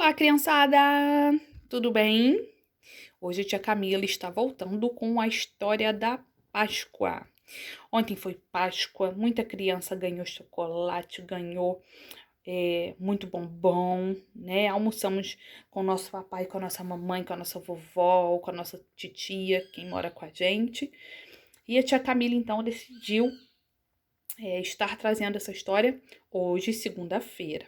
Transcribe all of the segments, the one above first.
Olá, criançada! Tudo bem? Hoje a tia Camila está voltando com a história da Páscoa. Ontem foi Páscoa, muita criança ganhou chocolate, ganhou muito bombom, né? Almoçamos com o nosso papai, com a nossa mamãe, com a nossa vovó, com a nossa titia, quem mora com a gente. E a tia Camila, então, decidiu estar trazendo essa história hoje, segunda-feira.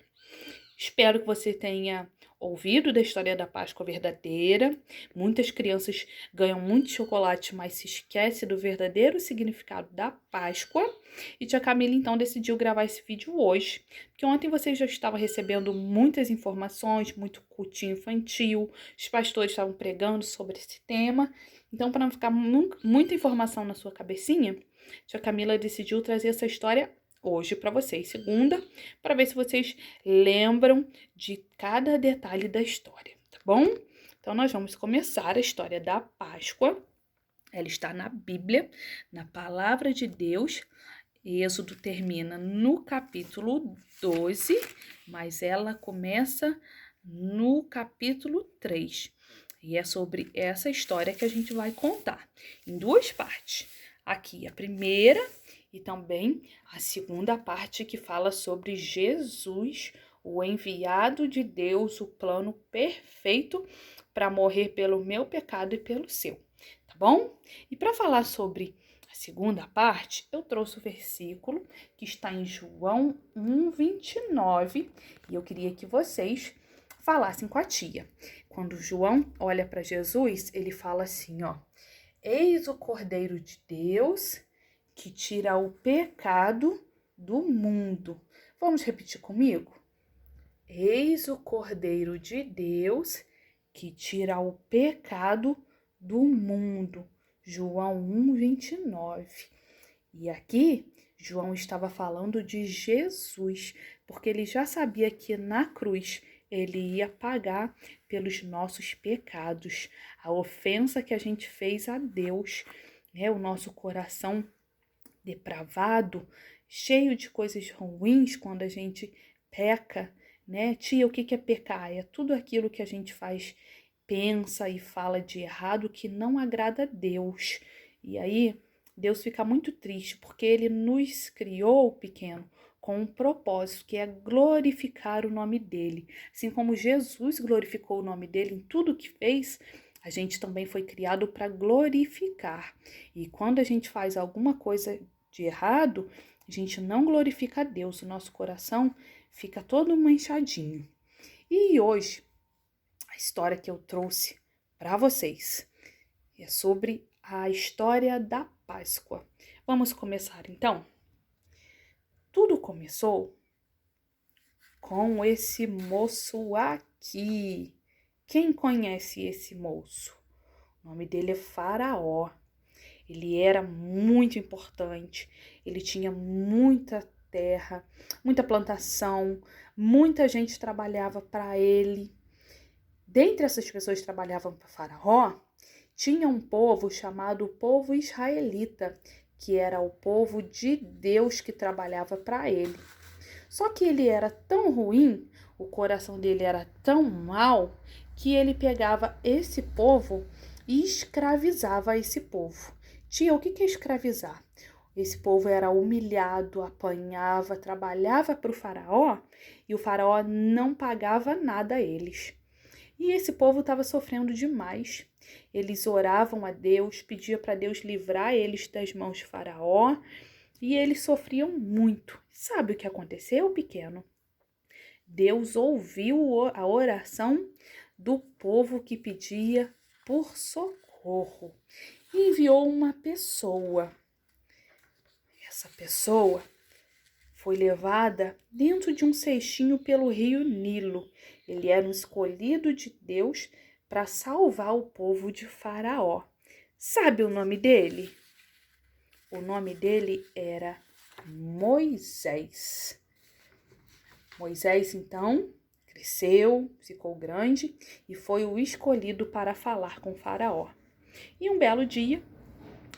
Espero que você tenha ouvido da história da Páscoa verdadeira. Muitas crianças ganham muito chocolate, mas se esquece do verdadeiro significado da Páscoa. E tia Camila então decidiu gravar esse vídeo hoje, porque ontem vocês já estavam recebendo muitas informações, muito cultinho infantil, os pastores estavam pregando sobre esse tema. Então, para não ficar muita informação na sua cabecinha, tia Camila decidiu trazer essa história hoje para vocês, segunda, para ver se vocês lembram de cada detalhe da história, tá bom? Então, nós vamos começar a história da Páscoa. Ela está na Bíblia, na Palavra de Deus. Êxodo termina no capítulo 12, mas ela começa no capítulo 3. E é sobre essa história que a gente vai contar em duas partes. Aqui a primeira e também a segunda parte que fala sobre Jesus, o enviado de Deus, o plano perfeito para morrer pelo meu pecado e pelo seu, tá bom? E para falar sobre a segunda parte, eu trouxe o versículo que está em João 1:29 e eu queria que vocês falassem com a tia. Quando João olha para Jesus, ele fala assim, ó: Eis o Cordeiro de Deus que tira o pecado do mundo. Vamos repetir comigo? Eis o Cordeiro de Deus que tira o pecado do mundo. João 1:29. E aqui, João estava falando de Jesus, porque ele já sabia que na cruz ele ia pagar pelos nossos pecados, a ofensa que a gente fez a Deus, né? O nosso coração depravado, cheio de coisas ruins quando a gente peca, né? Tia, o que é pecar? É tudo aquilo que a gente faz, pensa e fala de errado que não agrada a Deus. E aí, Deus fica muito triste porque ele nos criou, pequeno, com um propósito, que é glorificar o nome dele. Assim como Jesus glorificou o nome dele em tudo que fez, a gente também foi criado para glorificar. E quando a gente faz alguma coisa de errado, a gente não glorifica a Deus, o nosso coração fica todo manchadinho. E hoje, a história que eu trouxe para vocês é sobre a história da Páscoa. Vamos começar então? Tudo começou com esse moço aqui. Quem conhece esse moço? O nome dele é Faraó. Ele era muito importante, ele tinha muita terra, muita plantação, muita gente trabalhava para ele. Dentre essas pessoas que trabalhavam para Faraó, tinha um povo chamado povo israelita, que era o povo de Deus que trabalhava para ele. Só que ele era tão ruim, o coração dele era tão mau, que ele pegava esse povo e escravizava esse povo. Tia, o que é escravizar? Esse povo era humilhado, apanhava, trabalhava para o faraó e o faraó não pagava nada a eles. E esse povo estava sofrendo demais. Eles oravam a Deus, pediam para Deus livrar eles das mãos de faraó e eles sofriam muito. Sabe o que aconteceu, pequeno? Deus ouviu a oração do povo que pedia por socorro e enviou uma pessoa. Essa pessoa foi levada dentro de um cestinho pelo rio Nilo. Ele era um escolhido de Deus para salvar o povo de Faraó. Sabe o nome dele? O nome dele era Moisés. Moisés, então, cresceu, ficou grande e foi o escolhido para falar com Faraó. E um belo dia,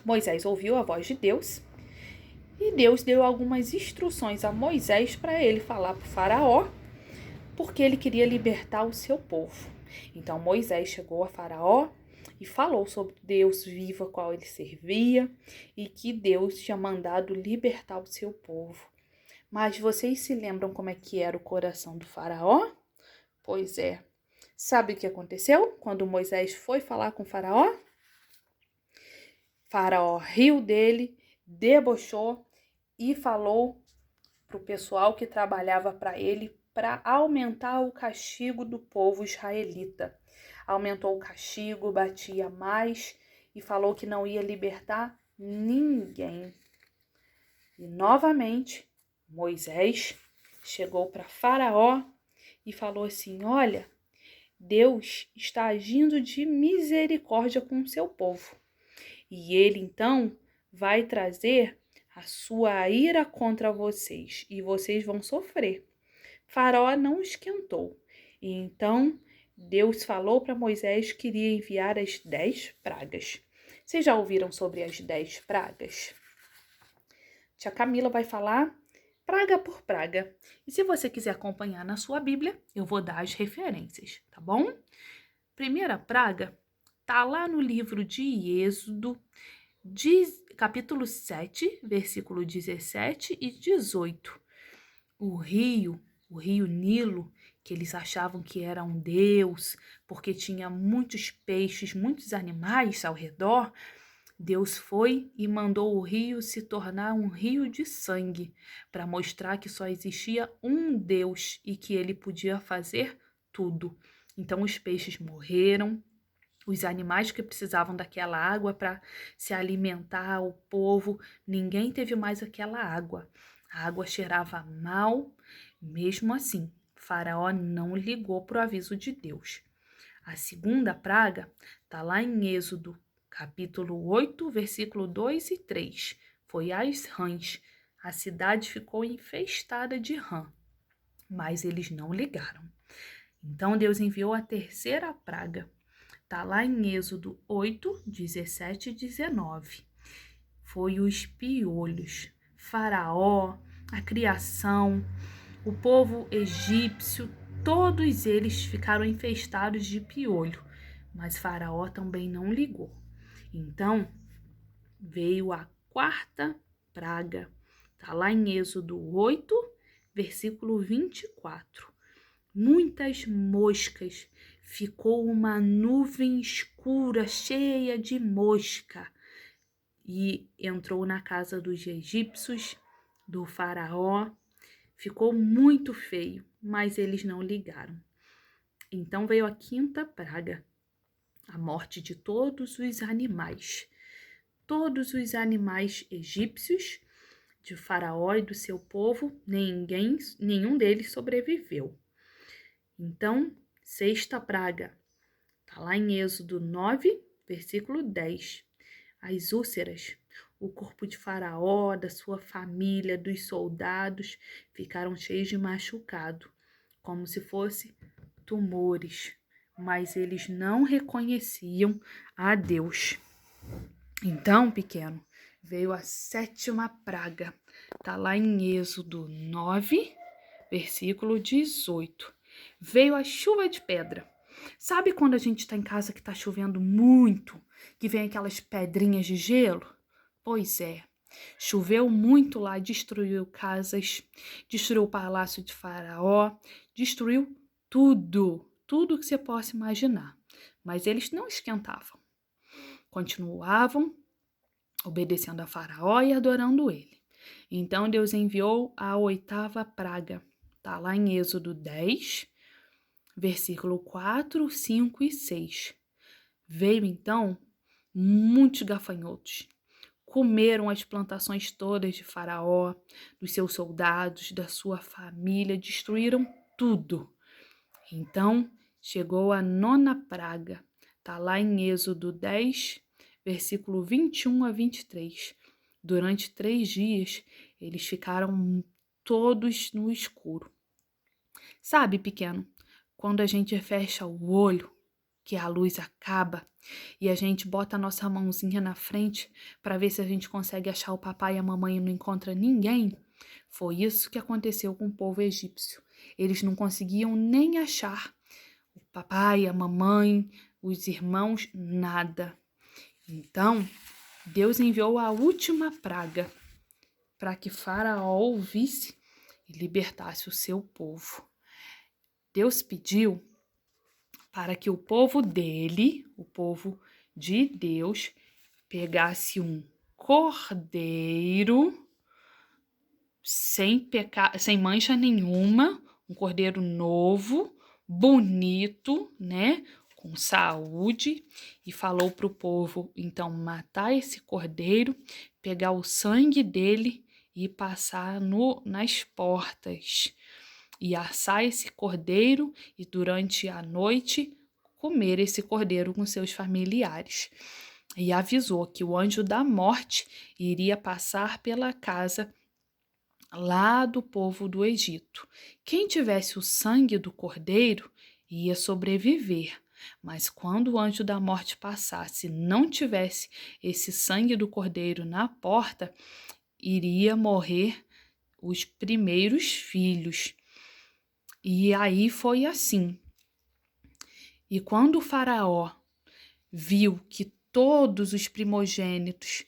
Moisés ouviu a voz de Deus e Deus deu algumas instruções a Moisés para ele falar para o Faraó porque ele queria libertar o seu povo. Então Moisés chegou a Faraó e falou sobre Deus vivo a qual ele servia e que Deus tinha mandado libertar o seu povo. Mas vocês se lembram como é que era o coração do Faraó? Pois é. Sabe o que aconteceu quando Moisés foi falar com o Faraó? Faraó riu dele, debochou e falou para o pessoal que trabalhava para ele para aumentar o castigo do povo israelita. Aumentou o castigo, batia mais e falou que não ia libertar ninguém. E novamente Moisés chegou para Faraó e falou assim: olha, Deus está agindo de misericórdia com o seu povo. E ele então vai trazer a sua ira contra vocês e vocês vão sofrer. Faraó não esquentou. E então Deus falou para Moisés que iria enviar as 10 pragas. Vocês já ouviram sobre as 10 pragas? Tia Camila vai falar praga por praga. E se você quiser acompanhar na sua Bíblia, eu vou dar as referências, tá bom? Primeira praga tá lá no livro de Êxodo, capítulo 7, versículo 17 e 18. O rio Nilo, que eles achavam que era um deus, porque tinha muitos peixes, muitos animais ao redor, Deus foi e mandou o rio se tornar um rio de sangue, para mostrar que só existia um Deus e que ele podia fazer tudo. Então os peixes morreram, os animais que precisavam daquela água para se alimentar, o povo, ninguém teve mais aquela água. A água cheirava mal, mesmo assim, Faraó não ligou para o aviso de Deus. A segunda praga está lá em Êxodo, capítulo 8, versículo 2 e 3. Foi as rãs. A cidade ficou infestada de rã, mas eles não ligaram. Então Deus enviou a terceira praga. Está lá em Êxodo 8, 17 e 19. Foi os piolhos. Faraó, a criação, o povo egípcio, todos eles ficaram infestados de piolho, mas Faraó também não ligou. Então veio a quarta praga. Está lá em Êxodo 8, versículo 24. Muitas moscas, ficou uma nuvem escura, cheia de mosca, e entrou na casa dos egípcios, do faraó. Ficou muito feio, mas eles não ligaram. Então veio a quinta praga, a morte de todos os animais. Todos os animais egípcios, de Faraó e do seu povo, nenhum deles sobreviveu. Então, sexta praga, está lá em Êxodo 9, versículo 10. As úlceras, o corpo de Faraó, da sua família, dos soldados, ficaram cheios de machucado, como se fossem tumores, mas eles não reconheciam a Deus. Então, pequeno, veio a sétima praga, está lá em Êxodo 9, versículo 18. Veio a chuva de pedra. Sabe quando a gente está em casa que está chovendo muito, que vem aquelas pedrinhas de gelo? Pois é, choveu muito lá, destruiu casas, destruiu o palácio de Faraó, destruiu tudo que você possa imaginar. Mas eles não esquentavam, continuavam obedecendo a Faraó e adorando ele. Então Deus enviou a oitava praga. Está lá em Êxodo 10, versículo 4, 5 e 6. Veio então muitos gafanhotos. Comeram as plantações todas de Faraó, dos seus soldados, da sua família, destruíram tudo. Então chegou a nona praga. Está lá em Êxodo 10, versículo 21 a 23. Durante 3 dias, eles ficaram todos no escuro. Sabe, pequeno, quando a gente fecha o olho, que a luz acaba, e a gente bota a nossa mãozinha na frente para ver se a gente consegue achar o papai e a mamãe e não encontra ninguém, foi isso que aconteceu com o povo egípcio. eles não conseguiam nem achar o papai, a mamãe, os irmãos, nada. Então, Deus enviou a última praga para que Faraó ouvisse e libertasse o seu povo. Deus pediu para que o povo dele, o povo de Deus, pegasse um cordeiro sem mancha nenhuma, um cordeiro novo, bonito, né? Com saúde, e falou para o povo, então, matar esse cordeiro, pegar o sangue dele e passar nas portas, e assar esse cordeiro, e durante a noite comer esse cordeiro com seus familiares. E avisou que o anjo da morte iria passar pela casa lá do povo do Egito. Quem tivesse o sangue do cordeiro ia sobreviver, mas quando o anjo da morte passasse e não tivesse esse sangue do cordeiro na porta, iria morrer os primeiros filhos. E aí foi assim. E quando o faraó viu que todos os primogênitos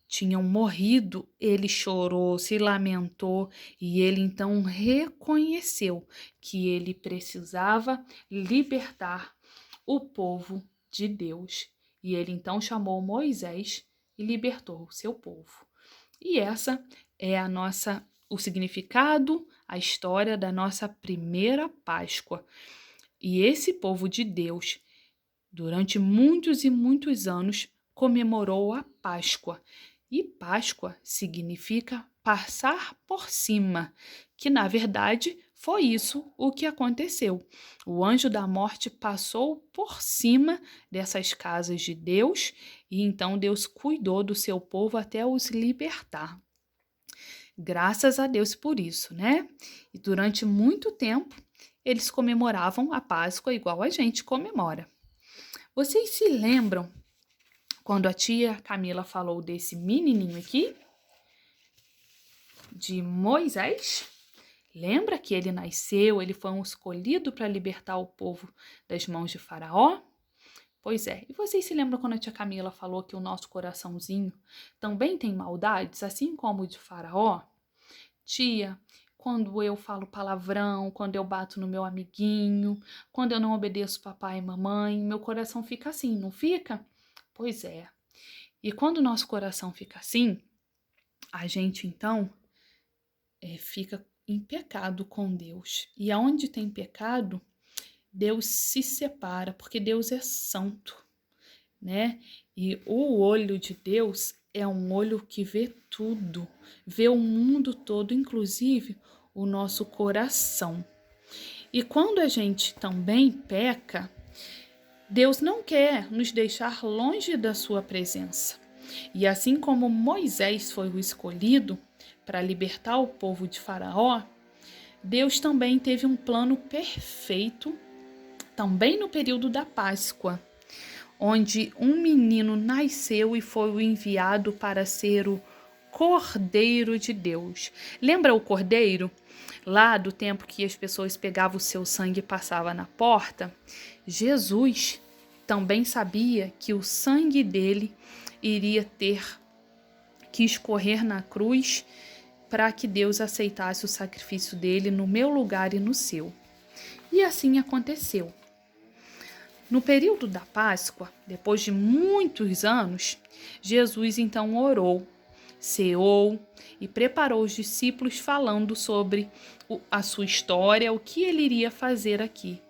tinham morrido, ele chorou, se lamentou, e ele então reconheceu que ele precisava libertar o povo de Deus. E ele então chamou Moisés e libertou o seu povo. E essa é o significado, a história da nossa primeira Páscoa. E esse povo de Deus, durante muitos e muitos anos, comemorou a Páscoa. E Páscoa significa passar por cima, que na verdade foi isso o que aconteceu. O anjo da morte passou por cima dessas casas de Deus e então Deus cuidou do seu povo até os libertar. Graças a Deus por isso, né? E durante muito tempo eles comemoravam a Páscoa igual a gente comemora. Vocês se lembram quando a tia Camila falou desse menininho aqui, de Moisés? Lembra que ele nasceu, ele foi um escolhido para libertar o povo das mãos de Faraó? Pois é, e vocês se lembram quando a tia Camila falou que o nosso coraçãozinho também tem maldades, assim como o de Faraó? Tia, quando eu falo palavrão, quando eu bato no meu amiguinho, quando eu não obedeço papai e mamãe, meu coração fica assim, não fica? Pois é. E quando o nosso coração fica assim, a gente então fica em pecado com Deus. E aonde tem pecado, Deus se separa, porque Deus é santo, né? E o olho de Deus é um olho que vê tudo, vê o mundo todo, inclusive o nosso coração. E quando a gente também peca, Deus não quer nos deixar longe da sua presença. E assim como Moisés foi o escolhido para libertar o povo de Faraó, Deus também teve um plano perfeito, também no período da Páscoa, onde um menino nasceu e foi o enviado para ser o Cordeiro de Deus. Lembra o cordeiro? Lá do tempo que as pessoas pegavam o seu sangue e passavam na porta, Jesus também sabia que o sangue dele iria ter que escorrer na cruz para que Deus aceitasse o sacrifício dele no meu lugar e no seu. E assim aconteceu. No período da Páscoa, depois de muitos anos, Jesus então orou, ceou e preparou os discípulos falando sobre a sua história, o que ele iria fazer aqui.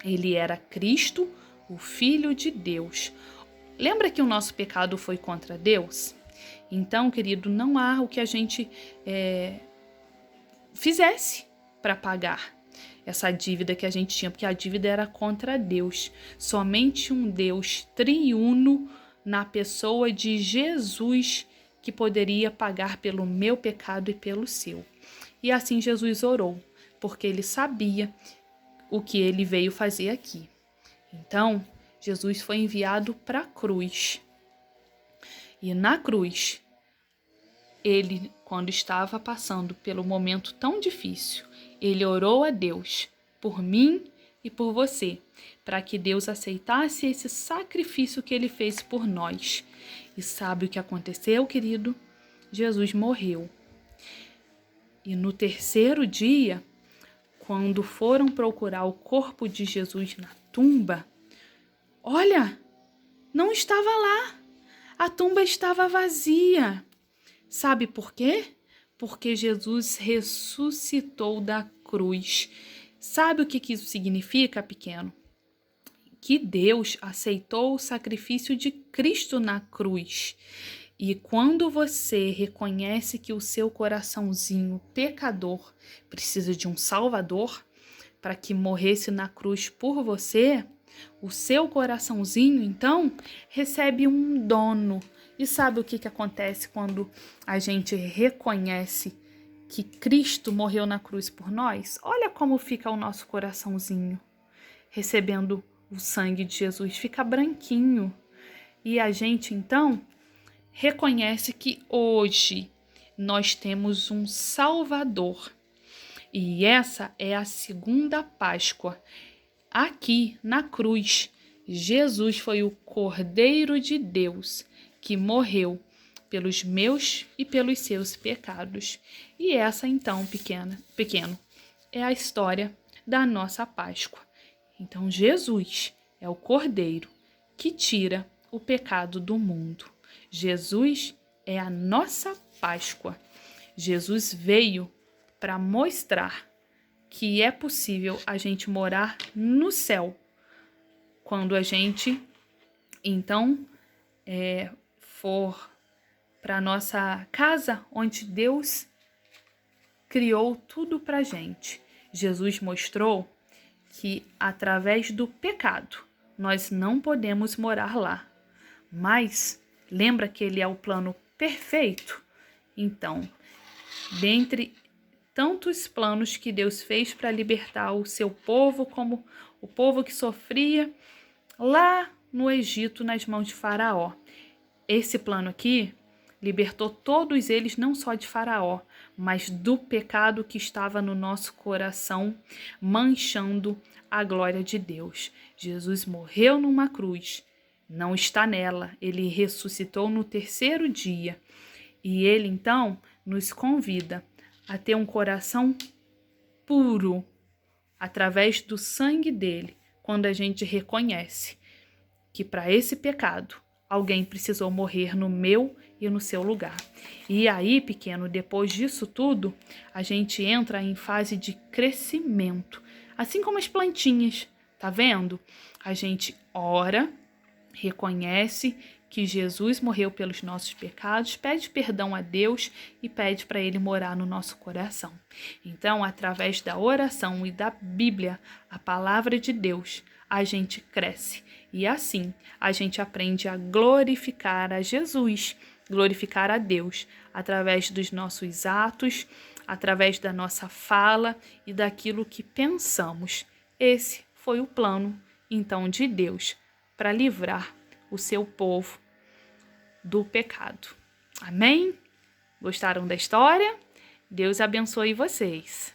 Ele era Cristo, o Filho de Deus. Lembra que o nosso pecado foi contra Deus? Então, querido, não há o que a gente fizesse para pagar essa dívida que a gente tinha, porque a dívida era contra Deus. Somente um Deus triuno na pessoa de Jesus que poderia pagar pelo meu pecado e pelo seu. E assim Jesus orou, porque ele sabia o que ele veio fazer aqui. Então, Jesus foi enviado para a cruz. E na cruz, ele, quando estava passando pelo momento tão difícil, Ele orou a Deus por mim e por você, para que Deus aceitasse esse sacrifício que ele fez por nós. E sabe o que aconteceu, querido? Jesus morreu. E no terceiro dia, quando foram procurar o corpo de Jesus na tumba, olha, não estava lá. A tumba estava vazia. Sabe por quê? Porque Jesus ressuscitou da cruz. Sabe o que isso significa, pequeno? Que Deus aceitou o sacrifício de Cristo na cruz. E quando você reconhece que o seu coraçãozinho pecador precisa de um Salvador para que morresse na cruz por você, o seu coraçãozinho, então, recebe um dono. E sabe o que acontece quando a gente reconhece que Cristo morreu na cruz por nós? Olha como fica o nosso coraçãozinho recebendo o sangue de Jesus. Fica branquinho. E a gente, então, reconhece que hoje nós temos um Salvador. E essa é a segunda Páscoa. Aqui na cruz, Jesus foi o Cordeiro de Deus que morreu pelos meus e pelos seus pecados. E essa então, pequeno, é a história da nossa Páscoa. Então Jesus é o Cordeiro que tira o pecado do mundo. Jesus é a nossa Páscoa. Jesus veio para mostrar que é possível a gente morar no céu quando a gente, então, for para nossa casa onde Deus criou tudo para a gente. Jesus mostrou que através do pecado nós não podemos morar lá. Mas lembra que ele é o plano perfeito? Então, dentre tantos planos que Deus fez para libertar o seu povo, como o povo que sofria lá no Egito nas mãos de Faraó. Esse plano aqui libertou todos eles não só de Faraó, mas do pecado que estava no nosso coração, manchando a glória de Deus. Jesus morreu numa cruz, não está nela, ele ressuscitou no terceiro dia. E ele, então, nos convida a ter um coração puro através do sangue dele, quando a gente reconhece que para esse pecado alguém precisou morrer no meu e no seu lugar. E aí, pequeno, depois disso tudo, a gente entra em fase de crescimento, assim como as plantinhas, tá vendo? A gente ora, reconhece que Jesus morreu pelos nossos pecados, pede perdão a Deus e pede para ele morar no nosso coração. Então, através da oração e da Bíblia, a palavra de Deus, a gente cresce. E assim, a gente aprende a glorificar a Jesus, glorificar a Deus, através dos nossos atos, através da nossa fala e daquilo que pensamos. Esse foi o plano, então, de Deus para livrar o seu povo do pecado. Amém? Gostaram da história? Deus abençoe vocês.